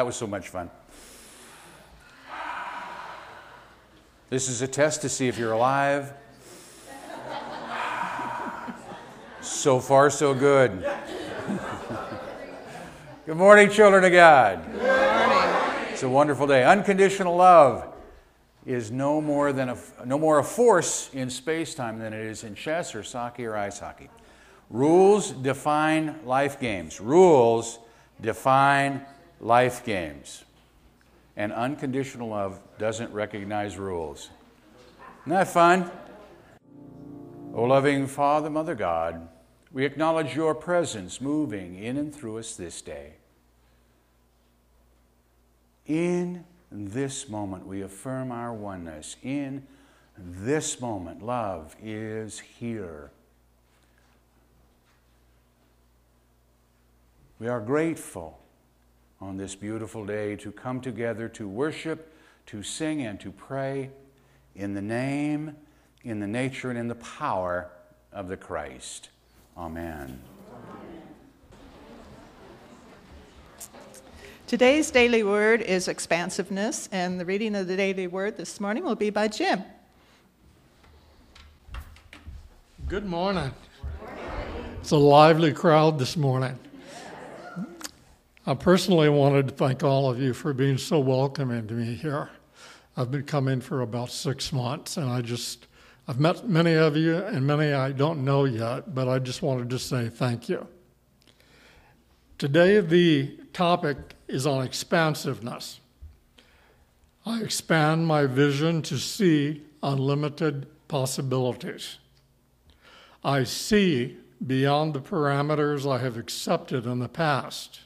was so much fun. This is a test to see if you're alive. So far, so good. Good morning, children of God. Good morning. It's a wonderful day. Unconditional love is no more a force in space-time than it is in chess or soccer or ice hockey. Rules define life games. Rules define life games. And unconditional love doesn't recognize rules. Isn't that fun? O loving Father, Mother God, we acknowledge your presence moving in and through us this day. In this moment, we affirm our oneness. In this moment, love is here. We are grateful on this beautiful day to come together to worship, to sing, and to pray in the name, in the nature, and in the power of the Christ. Amen. Today's daily word is expansiveness, and the reading of the daily word this morning will be by Jim. Good morning. It's a lively crowd this morning. I personally wanted to thank all of you for being so welcoming to me here. I've been coming for about 6 months, and I've met many of you and many I don't know yet, but I just wanted to say thank you. Today, the topic is on expansiveness. I expand my vision to see unlimited possibilities. I see beyond the parameters I have accepted in the past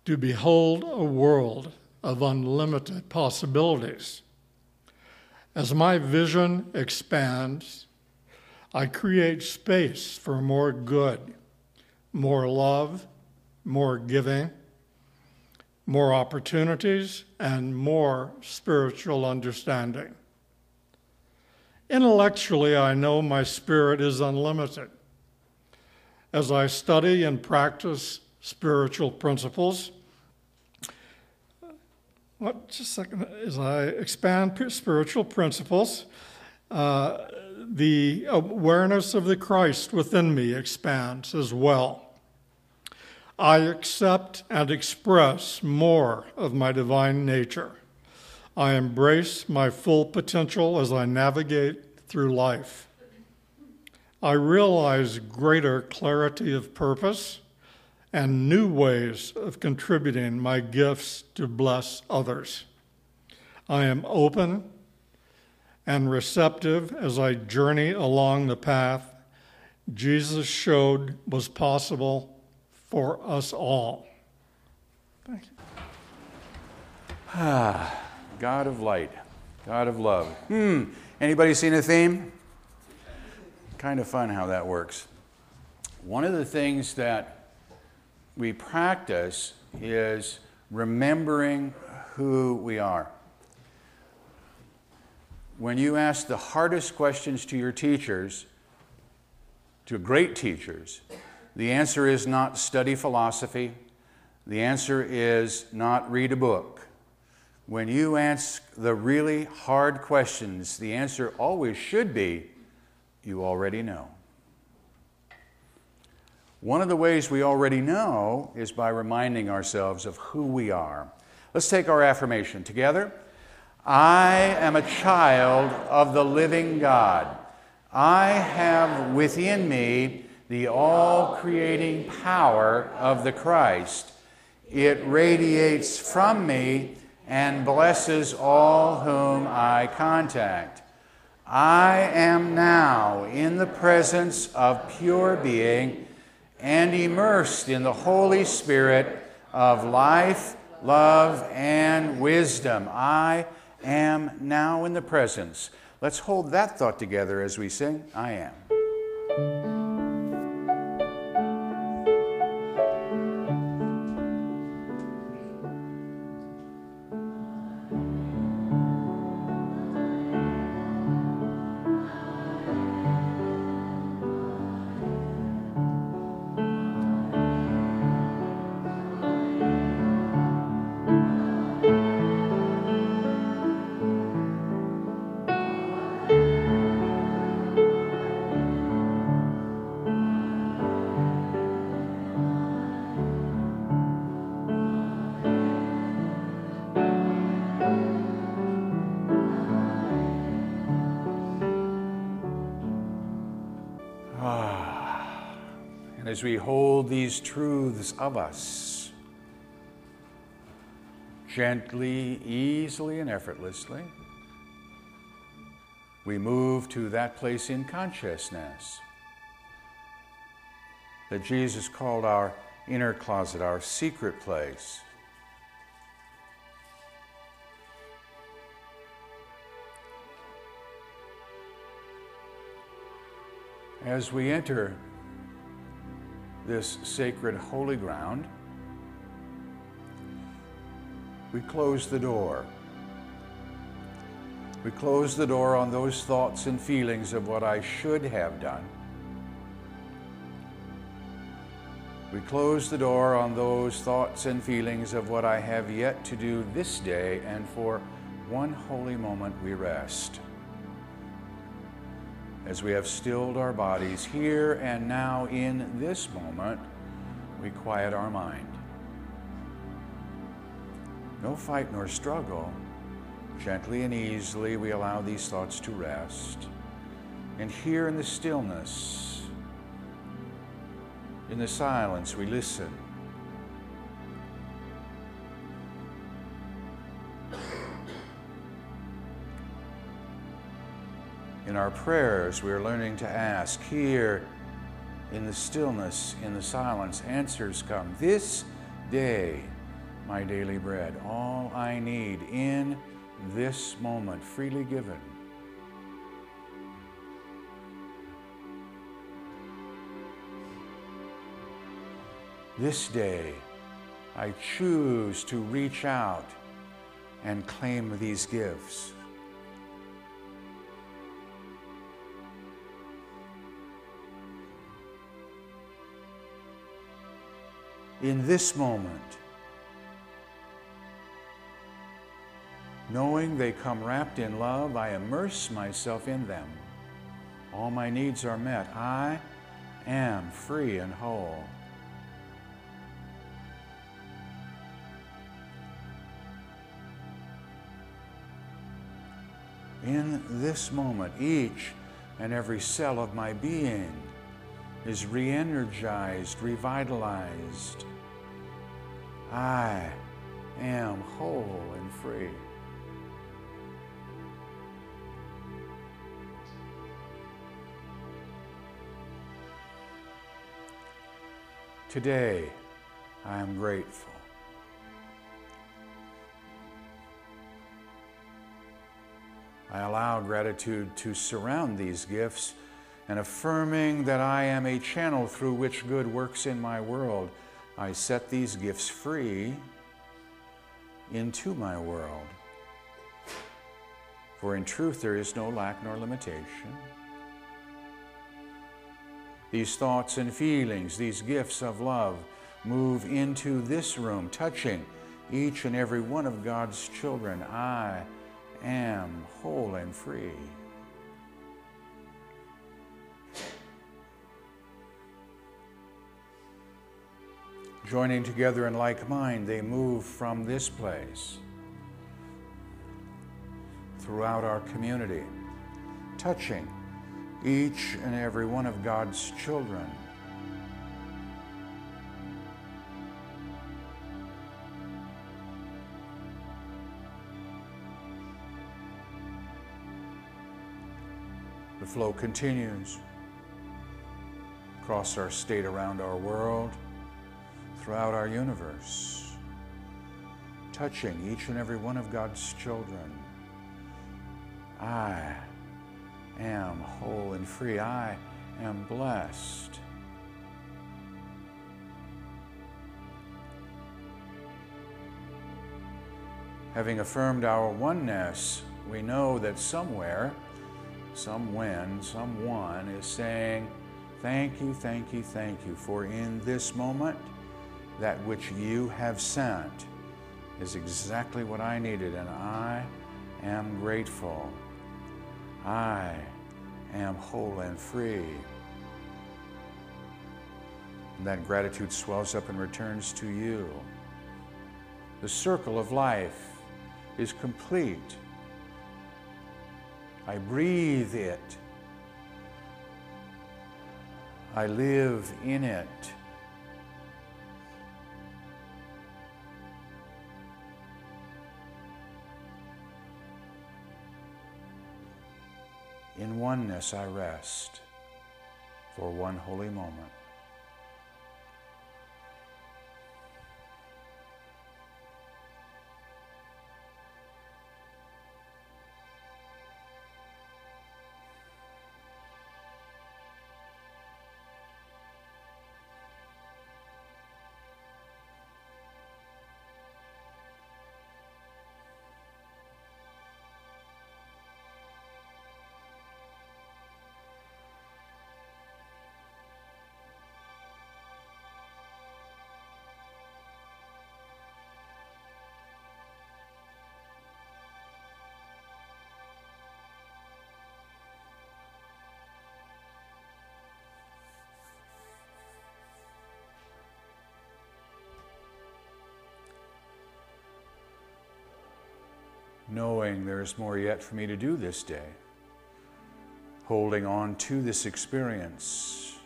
to behold a world of unlimited possibilities. As my vision expands, I create space for more good, more love, more giving, more opportunities, and more spiritual understanding. Intellectually, I know my spirit is unlimited. As I study and practice spiritual principles, as I expand spiritual principles, the awareness of the Christ within me expands as well. I accept and express more of my divine nature. I embrace my full potential as I navigate through life. I realize greater clarity of purpose and new ways of contributing my gifts to bless others. I am open and receptive as I journey along the path Jesus showed was possible for us all. Thank you. God of light, God of love. Anybody seen a theme? Kind of fun how that works. One of the things that we practice is remembering who we are. When you ask the hardest questions to your teachers, to great teachers, the answer is not study philosophy. The answer is not read a book. When you ask the really hard questions, the answer always should be, you already know. One of the ways we already know is by reminding ourselves of who we are. Let's take our affirmation together. I am a child of the living God. I have within me the all-creating power of the Christ. It radiates from me and blesses all whom I contact. I am now in the presence of pure being and immersed in the Holy Spirit of life, love, and wisdom. I am now in the presence. Let's hold that thought together as we sing, I am. And as we hold these truths of us, gently, easily, and effortlessly, we move to that place in consciousness that Jesus called our inner closet, our secret place. As we enter this sacred holy ground, we close the door. We close the door on those thoughts and feelings of what I should have done. We close the door on those thoughts and feelings of what I have yet to do this day, and for one holy moment we rest. As we have stilled our bodies here and now in this moment, we quiet our mind. No fight nor struggle. Gently and easily we allow these thoughts to rest. And here in the stillness, in the silence, we listen. In our prayers, we are learning to ask. Here, in the stillness, in the silence, answers come. This day, my daily bread, all I need in this moment, freely given. This day, I choose to reach out and claim these gifts. In this moment, knowing they come wrapped in love, I immerse myself in them. All my needs are met. I am free and whole. In this moment, each and every cell of my being is re-energized, revitalized. I am whole and free. Today, I am grateful. I allow gratitude to surround these gifts, and affirming that I am a channel through which good works in my world, I set these gifts free into my world. For in truth there is no lack nor limitation. These thoughts and feelings, these gifts of love, move into this room, touching each and every one of God's children. I am whole and free. Joining together in like mind, they move from this place throughout our community, touching each and every one of God's children. The flow continues across our state, around our world, throughout our universe, touching each and every one of God's children. I am whole and free. I am blessed. Having affirmed our oneness, we know that somewhere, somewhen, someone is saying, thank you, thank you, thank you, for in this moment, that which you have sent is exactly what I needed, and I am grateful. I am whole and free. And that gratitude swells up and returns to you. The circle of life is complete. I breathe it. I live in it. In oneness I rest for one holy moment. Knowing there is more yet for me to do this day, holding on to this experience,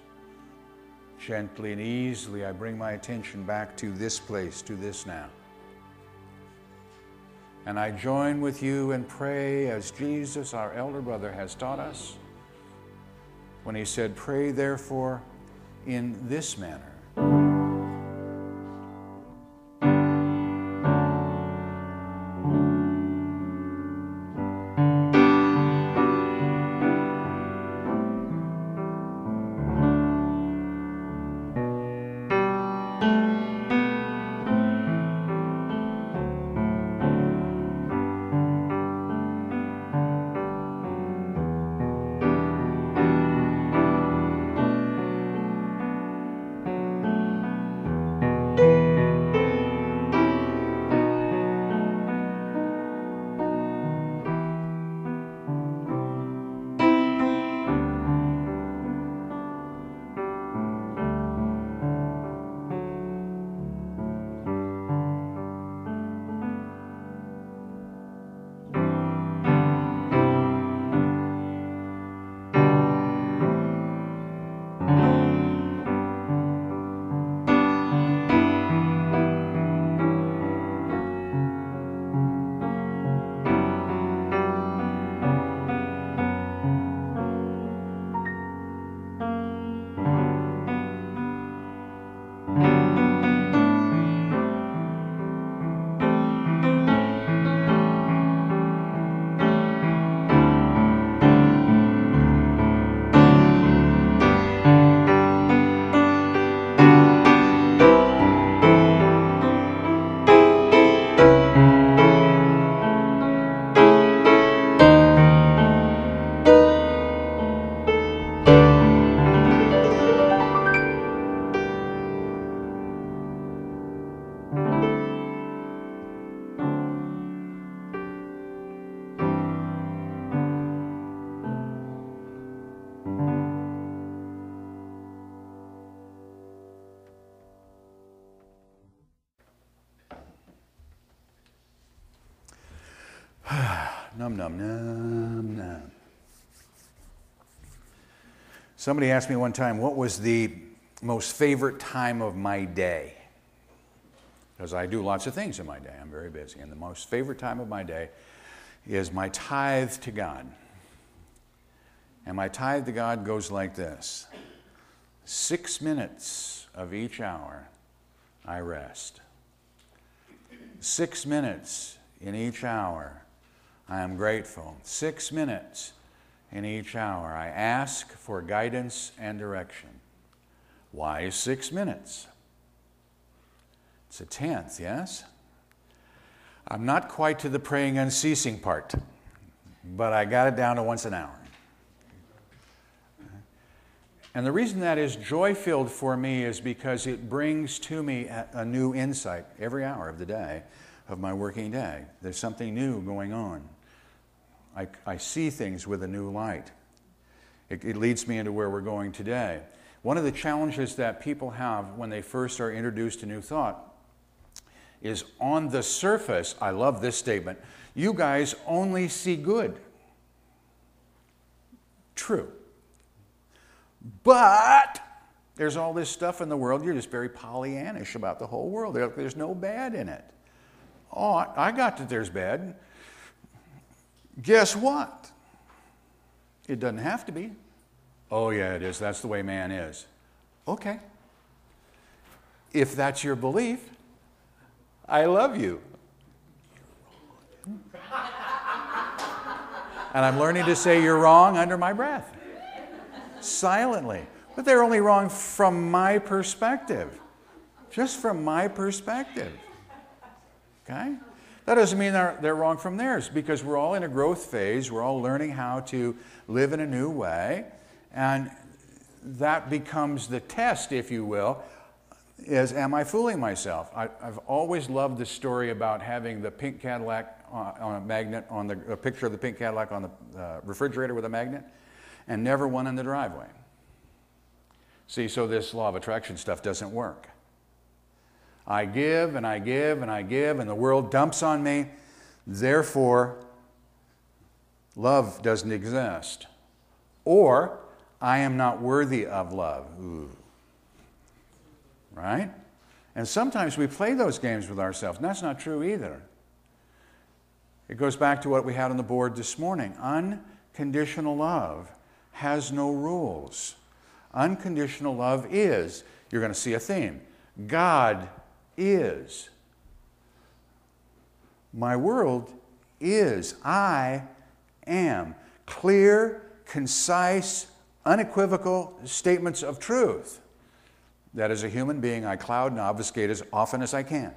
gently and easily I bring my attention back to this place, to this now. And I join with you and pray as Jesus, our elder brother, has taught us when he said, "Pray therefore in this manner." Num, num, num, num. Somebody asked me one time, what was the most favorite time of my day? Because I do lots of things in my day. I'm very busy. And the most favorite time of my day is my tithe to God. And my tithe to God goes like this. 6 minutes of each hour, I rest. 6 minutes in each hour, I am grateful. 6 minutes in each hour, I ask for guidance and direction. Why 6 minutes? It's a tenth, yes? I'm not quite to the praying unceasing part, but I got it down to once an hour. And the reason that is joy-filled for me is because it brings to me a new insight every hour of the day, of my working day. There's something new going on. I see things with a new light. It leads me into where we're going today. One of the challenges that people have when they first are introduced to new thought is on the surface, I love this statement, you guys only see good. True. But There's all this stuff in the world. You're just very Pollyannish about the whole world. There's no bad in it. Oh, I got that there's bad. Guess what? It doesn't have to be. Oh, yeah, it is. That's the way man is. Okay. If that's your belief, I love you. And I'm learning to say you're wrong under my breath. Silently. But they're only wrong from my perspective. Just from my perspective. Okay? That doesn't mean they're wrong from theirs, because we're all in a growth phase. We're all learning how to live in a new way. And that becomes the test, if you will, is, am I fooling myself? I've always loved the story about having the pink Cadillac on a magnet, on a picture of the pink Cadillac on the refrigerator with a magnet, and never one in the driveway. See, so this law of attraction stuff doesn't work. I give and I give and I give, and the world dumps on me. Therefore, love doesn't exist. Or, I am not worthy of love. Ooh. Right? And sometimes we play those games with ourselves, and that's not true either. It goes back to what we had on the board this morning. Unconditional love has no rules. Unconditional love is, you're going to see a theme, God is. My world is. I am. Clear, concise, unequivocal statements of truth that as a human being I cloud and obfuscate as often as I can.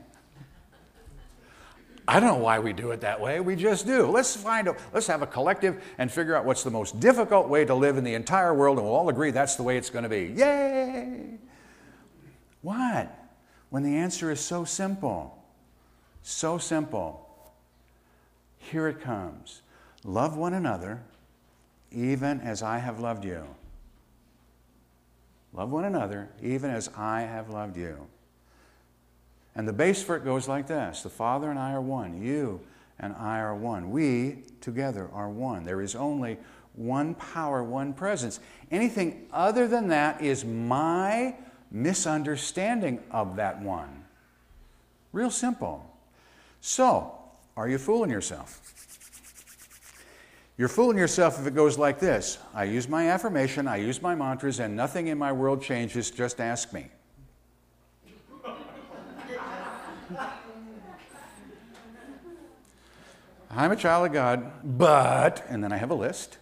I don't know why we do it that way. We just do. Let's have a collective and figure out what's the most difficult way to live in the entire world, and we'll all agree that's the way it's going to be. Yay! What? When the answer is so simple. So simple. Here it comes. Love one another even as I have loved you. Love one another even as I have loved you. And the base for it goes like this. The Father and I are one. You and I are one. We together are one. There is only one power, one presence. Anything other than that is my misunderstanding of that one. Real simple. So, are you fooling yourself? You're fooling yourself if it goes like this. I use my affirmation, I use my mantras, and nothing in my world changes. Just ask me. I'm a child of God, but, and then I have a list.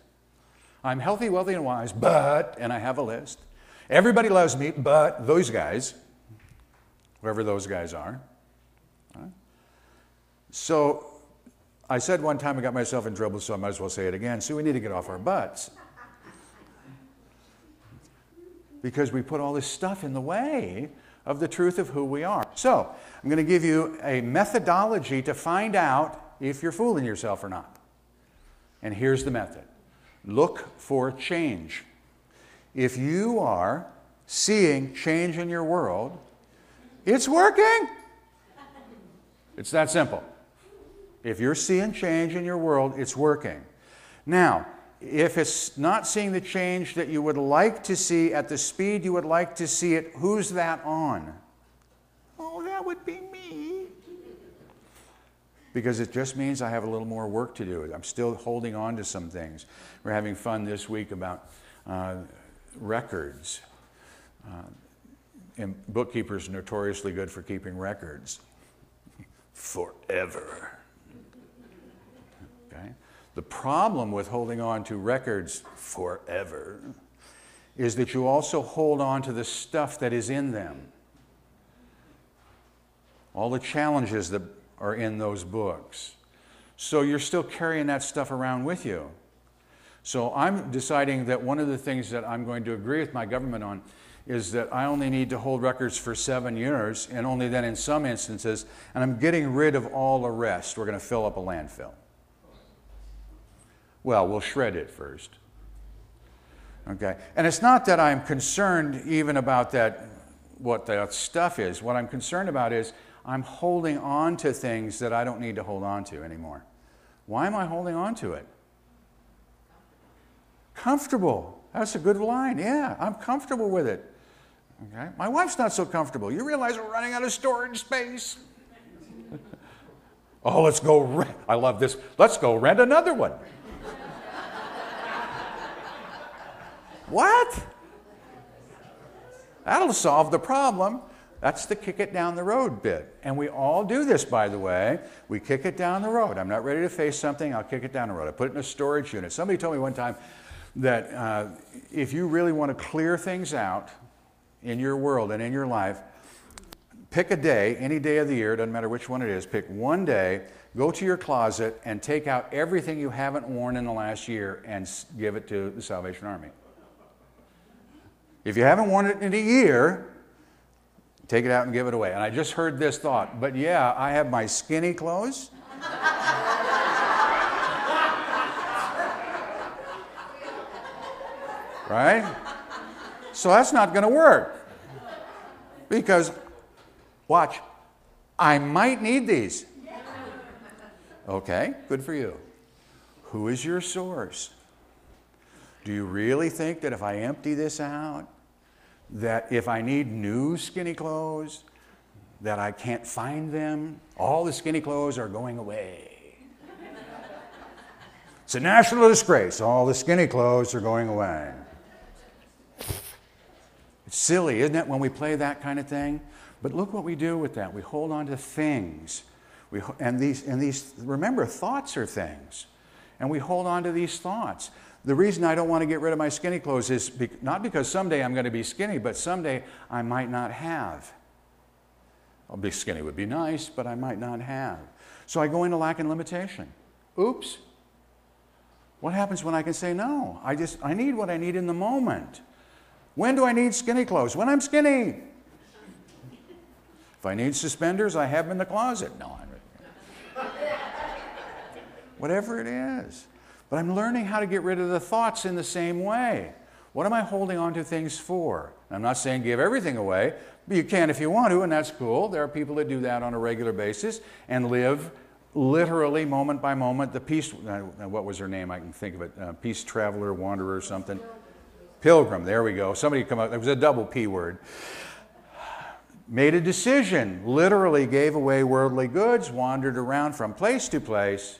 I'm healthy, wealthy, and wise, but, and I have a list. Everybody loves me, but those guys, whoever those guys are. So I said one time I got myself in trouble, so I might as well say it again. So we need to get off our butts. Because we put all this stuff in the way of the truth of who we are. So I'm going to give you a methodology to find out if you're fooling yourself or not. And here's the method. Look for change. If you are seeing change in your world, it's working. It's that simple. If you're seeing change in your world, it's working. Now, if it's not seeing the change that you would like to see at the speed you would like to see it, who's that on? Oh, that would be me. Because it just means I have a little more work to do. I'm still holding on to some things. We're having fun this week about records. And bookkeepers are notoriously good for keeping records. Forever. Okay? The problem with holding on to records forever is that you also hold on to the stuff that is in them. All the challenges that are in those books. So you're still carrying that stuff around with you. So I'm deciding that one of the things that I'm going to agree with my government on is that I only need to hold records for 7 years, and only then in some instances, and I'm getting rid of all the rest. We're going to fill up a landfill. Well, we'll shred it first. Okay? And it's not that I'm concerned even about that, what that stuff is. What I'm concerned about is I'm holding on to things that I don't need to hold on to anymore. Why am I holding on to it? Comfortable. That's a good line. Yeah, I'm comfortable with it. Okay? My wife's not so comfortable. You realize we're running out of storage space? Oh, let's go rent. I love this. Let's go rent another one. What? That'll solve the problem. That's the kick it down the road bit. And we all do this, by the way. We kick it down the road. I'm not ready to face something, I'll kick it down the road. I put it in a storage unit. Somebody told me one time that if you really want to clear things out in your world and in your life, pick a day, any day of the year, doesn't matter which one it is, pick one day, go to your closet and take out everything you haven't worn in the last year and give it to the Salvation Army. If you haven't worn it in a year, take it out and give it away. And I just heard this thought, but yeah, I have my skinny clothes. Right? So that's not going to work. Because, watch, I might need these. Okay, good for you. Who is your source? Do you really think that if I empty this out, that if I need new skinny clothes, that I can't find them? All the skinny clothes are going away. It's a national disgrace. All the skinny clothes are going away. It's silly, isn't it, when we play that kind of thing? But look what we do with that. We hold on to things. And these, remember, thoughts are things. And we hold on to these thoughts. The reason I don't want to get rid of my skinny clothes is not because someday I'm going to be skinny, but someday I might not have. I'll be skinny would be nice, but I might not have. So I go into lack and limitation. Oops. What happens when I can say no? I need what I need in the moment. When do I need skinny clothes? When I'm skinny. If I need suspenders, I have them in the closet. No, whatever it is. But I'm learning how to get rid of the thoughts in the same way. What am I holding on to things for? I'm not saying give everything away, but you can if you want to, and that's cool. There are people that do that on a regular basis and live literally moment by moment. The peace, what was her name? I can think of it. Peace traveler, wanderer, something. Pilgrim, there we go. Somebody come up, it was a double P word. Made a decision, literally gave away worldly goods, wandered around from place to place,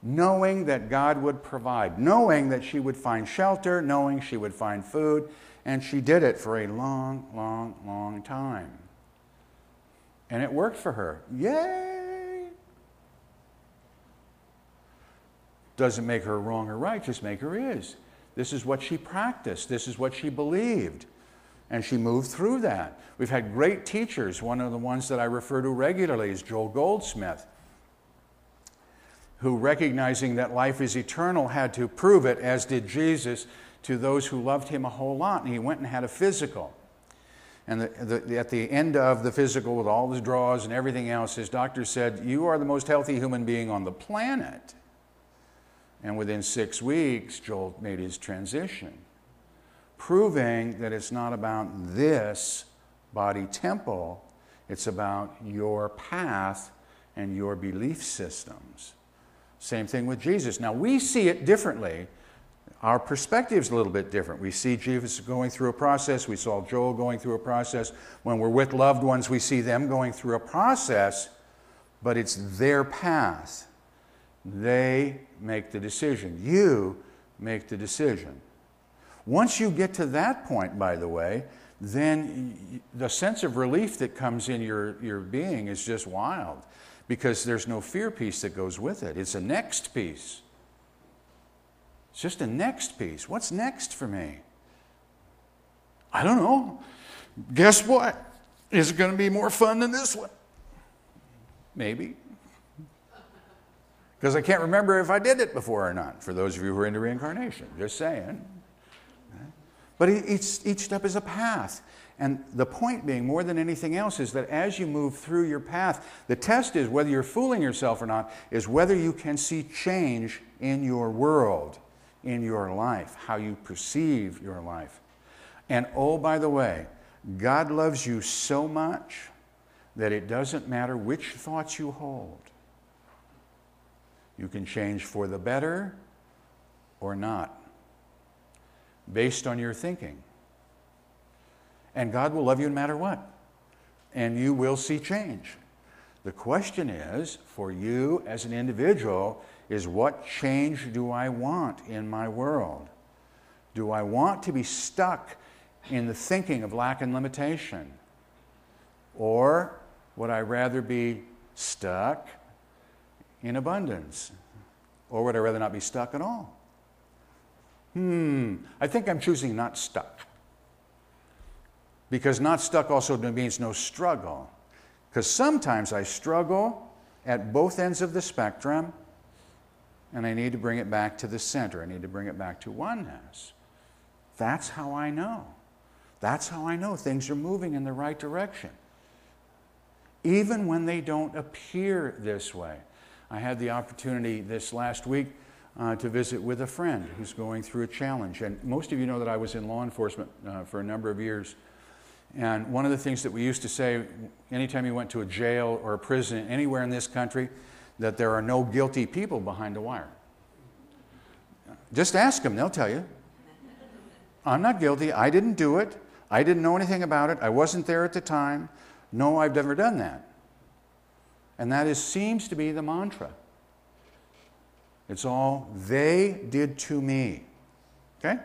knowing that God would provide, knowing that she would find shelter, knowing she would find food, and she did it for a long, long, long time. And it worked for her. Yay! Doesn't make her wrong or right, just make her is. This is what she practiced. This is what she believed. And she moved through that. We've had great teachers. One of the ones that I refer to regularly is Joel Goldsmith, who, recognizing that life is eternal, had to prove it, as did Jesus, to those who loved him a whole lot. And he went and had a physical. And at the end of the physical, with all the draws and everything else, his doctor said, "You are the most healthy human being on the planet." And within 6 weeks, Joel made his transition, proving that it's not about this body temple, it's about your path and your belief systems. Same thing with Jesus. Now, we see it differently. Our perspective's a little bit different. We see Jesus going through a process. We saw Joel going through a process. When we're with loved ones, we see them going through a process, but it's their path. They make the decision. You make the decision. Once you get to that point, by the way, then the sense of relief that comes in your being is just wild, because there's no fear piece that goes with it. It's a next piece. It's just a next piece. What's next for me? I don't know. Guess what? Is it going to be more fun than this one? Maybe. Because I can't remember if I did it before or not, for those of you who are into reincarnation. Just saying. But each step is a path. And the point being, more than anything else, is that as you move through your path, the test is, whether you're fooling yourself or not, is whether you can see change in your world, in your life, how you perceive your life. And oh, by the way, God loves you so much that it doesn't matter which thoughts you hold. You can change for the better or not, based on your thinking. And God will love you no matter what. And you will see change. The question is, for you as an individual, is what change do I want in my world? Do I want to be stuck in the thinking of lack and limitation? Or would I rather be stuck in abundance? Or would I rather not be stuck at all? I think I'm choosing not stuck. Because not stuck also means no struggle. Because sometimes I struggle at both ends of the spectrum, and I need to bring it back to the center. I need to bring it back to oneness. That's how I know. That's how I know things are moving in the right direction. Even when they don't appear this way. I had the opportunity this last week to visit with a friend who's going through a challenge. And most of you know that I was in law enforcement for a number of years. And one of the things that we used to say, anytime you went to a jail or a prison anywhere in this country, that there are no guilty people behind a wire. Just ask them, they'll tell you. I'm not guilty. I didn't do it. I didn't know anything about it. I wasn't there at the time. No, I've never done that. And that seems to be the mantra. It's all they did to me. Okay?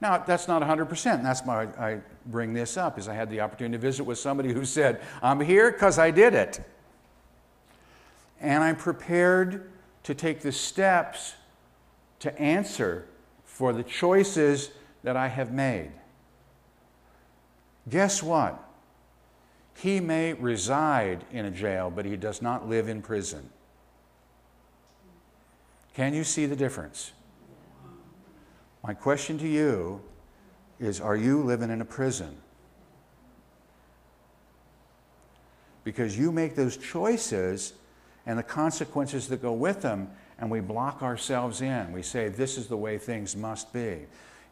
Now, that's not 100%. That's why I bring this up, is I had the opportunity to visit with somebody who said, I'm here because I did it. And I'm prepared to take the steps to answer for the choices that I have made. Guess what? He may reside in a jail, but he does not live in prison. Can you see the difference? My question to you is, are you living in a prison? Because you make those choices and the consequences that go with them, and we block ourselves in. We say, this is the way things must be.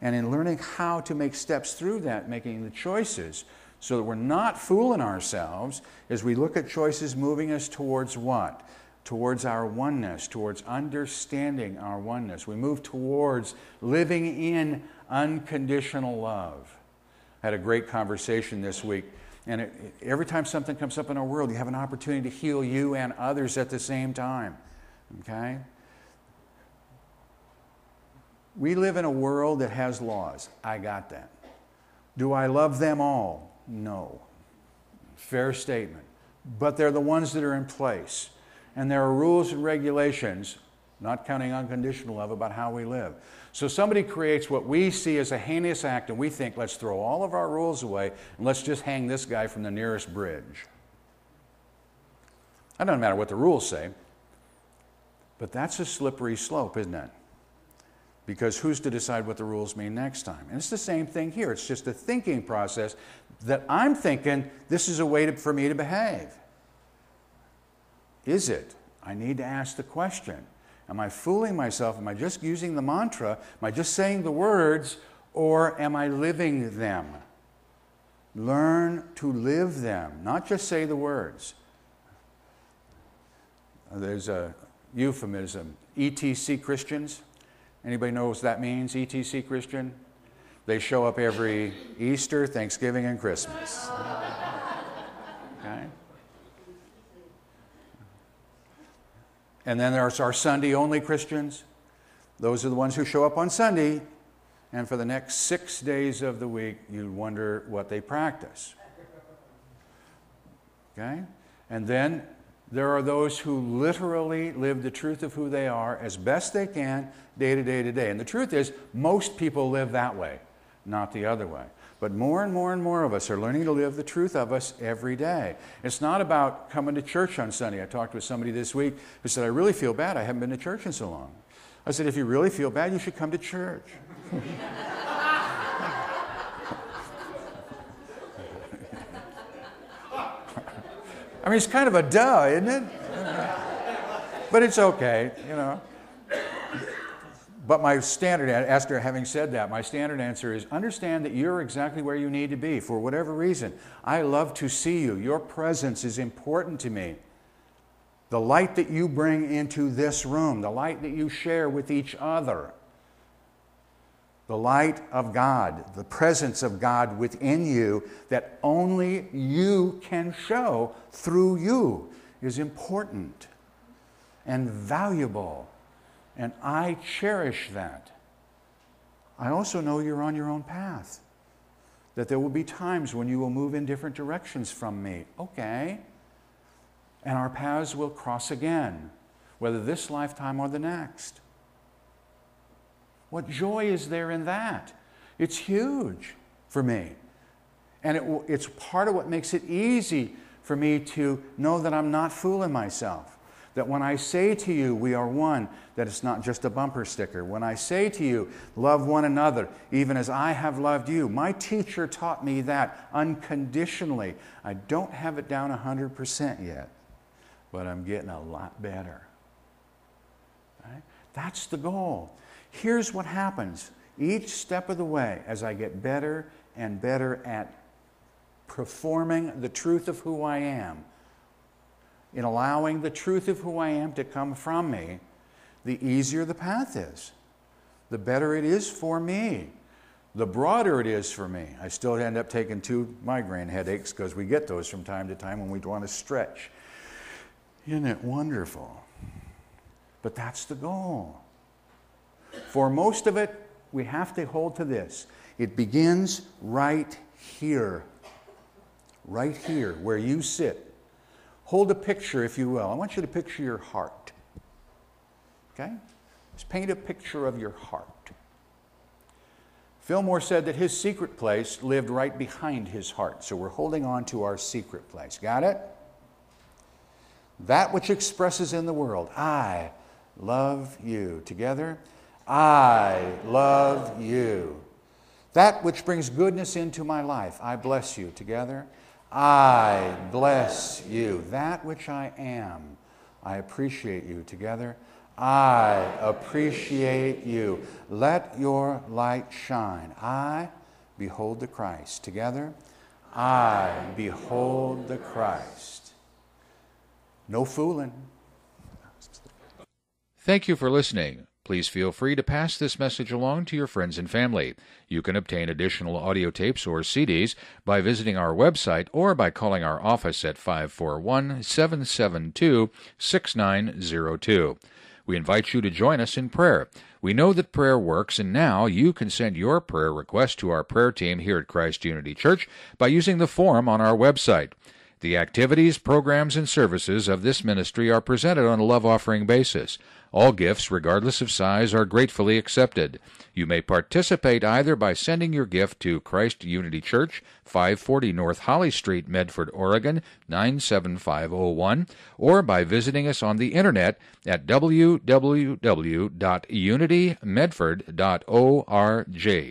And in learning how to make steps through that, making the choices, so that we're not fooling ourselves, as we look at choices moving us towards what? Towards our oneness, towards understanding our oneness. We move towards living in unconditional love. I had a great conversation this week, and every time something comes up in our world, you have an opportunity to heal you and others at the same time. Okay? We live in a world that has laws. I got that. Do I love them all? No. Fair statement. But they're the ones that are in place. And there are rules and regulations, not counting unconditional love, about how we live. So somebody creates what we see as a heinous act, and we think, let's throw all of our rules away, and let's just hang this guy from the nearest bridge. It doesn't matter what the rules say, but that's a slippery slope, isn't it? Because who's to decide what the rules mean next time? And it's the same thing here. It's just a thinking process that I'm thinking, this is a way for me to behave. Is it? I need to ask the question. Am I fooling myself? Am I just using the mantra? Am I just saying the words? Or am I living them? Learn to live them, not just say the words. There's a euphemism, ETC Christians. Anybody knows what that means, ETC Christian? They show up every Easter, Thanksgiving, and Christmas. Okay? And then there's our Sunday-only Christians. Those are the ones who show up on Sunday, and for the next 6 days of the week, you wonder what they practice. Okay? And then there are those who literally live the truth of who they are as best they can, day to day to day. And the truth is, most people live that way, not the other way. But more and more and more of us are learning to live the truth of us every day. It's not about coming to church on Sunday. I talked with somebody this week who said, I really feel bad. I haven't been to church in so long. I said, if you really feel bad, you should come to church. I mean, it's kind of a duh, isn't it? But it's okay, you know. But my standard, after having said that, my standard answer is understand that you're exactly where you need to be for whatever reason. I love to see you. Your presence is important to me. The light that you bring into this room, the light that you share with each other. the light of God, the presence of God within you that only you can show through you is important and valuable. And I cherish that. I also know you're on your own path, that there will be times when you will move in different directions from me. Okay. And our paths will cross again, whether this lifetime or the next. What joy is there in that? It's huge for me. And it's part of what makes it easy for me to know that I'm not fooling myself. That when I say to you, we are one, that it's not just a bumper sticker. When I say to you, love one another, even as I have loved you. My teacher taught me that unconditionally. I don't have it down 100% yet, but I'm getting a lot better. Right? That's the goal. Here's what happens each step of the way as I get better and better at performing the truth of who I am, in allowing the truth of who I am to come from me, the easier the path is, the better it is for me, the broader it is for me. I still end up taking 2 migraine headaches because we get those from time to time when we want to stretch. Isn't it wonderful? But that's the goal. For most of it, we have to hold to this. It begins right here. Right here, where you sit. Hold a picture, if you will. I want you to picture your heart. Okay? Just paint a picture of your heart. Fillmore said that his secret place lived right behind his heart. So we're holding on to our secret place. Got it? That which expresses in the world, I love you. Together, I love you. That which brings goodness into my life, I bless you. Together, I bless you. That which I am, I appreciate you. Together, I appreciate you. Let your light shine. I behold the Christ. Together, I behold the Christ. No fooling. Thank you for listening. Please feel free to pass this message along to your friends and family. You can obtain additional audio tapes or CDs by visiting our website or by calling our office at 541-772-6902. We invite you to join us in prayer. We know that prayer works, and now you can send your prayer request to our prayer team here at Christ Unity Church by using the form on our website. The activities, programs, and services of this ministry are presented on a love offering basis. All gifts, regardless of size, are gratefully accepted. You may participate either by sending your gift to Christ Unity Church, 540 North Holly Street, Medford, Oregon, 97501, or by visiting us on the internet at www.unitymedford.org.